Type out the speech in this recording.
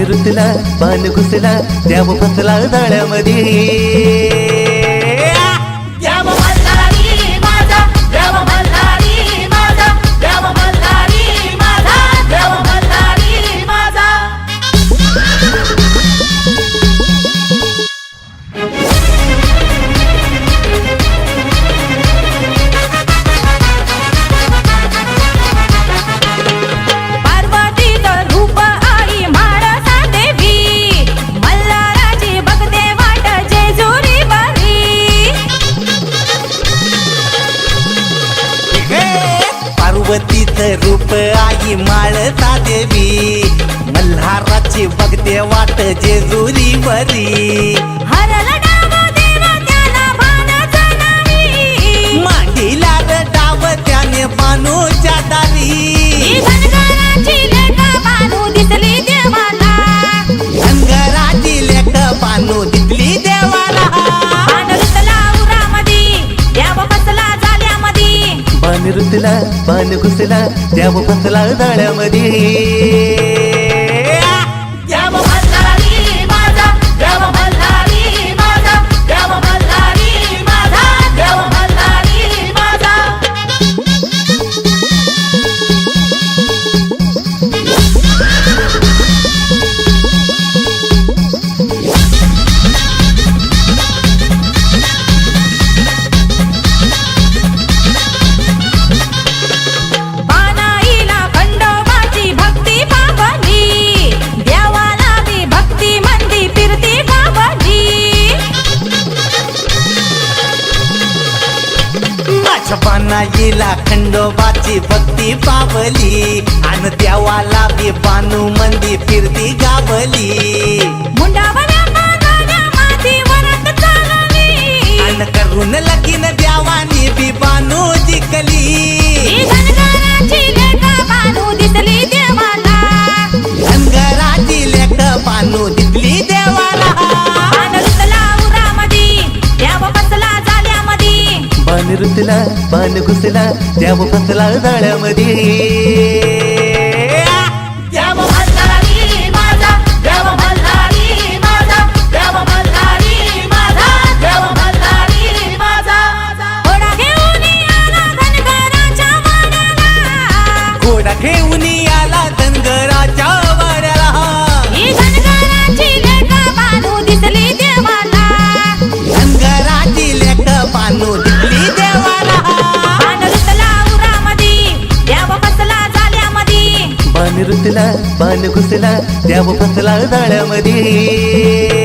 रुतला पान घुसला देव फसला जाळ्यामध्ये पार्वतीचं रूप आई माळता देवी मल्हाराची बघते वाट जेजुरी बरी हरला डाव देवा त्याला बाणाचा नावी मांडीला डाव त्याने बाणूच्या दारी धनगराची लेक बानू दिसली देवाला धनगराची लेक बानू दिसली देवाला पान रुतला पान घुसला देव फसला जाळ्यामध्ये बानाईला खंडोबाची भक्ती पावली आणि देवाला बी बानू मंदी फिरती गावली मुंडावल्या पागाल्या मातीवरत चालली आणि करून लगीन देवानी बी बानू जिंकली धनगराची लेक बानू दिसली देवाला धनगराची लेक बानू दिसली देवाला पान रुतला पान घुसला देव फसला जाळ्यामध्ये घोडा घेऊन आला धनगराच्या वाड्याला धनगराची लेक बानू दिसली देवाला धनगराची लेक बानू दिसली देवाला पान रुतला पान घुसला देव फसला जाळ्यामध्ये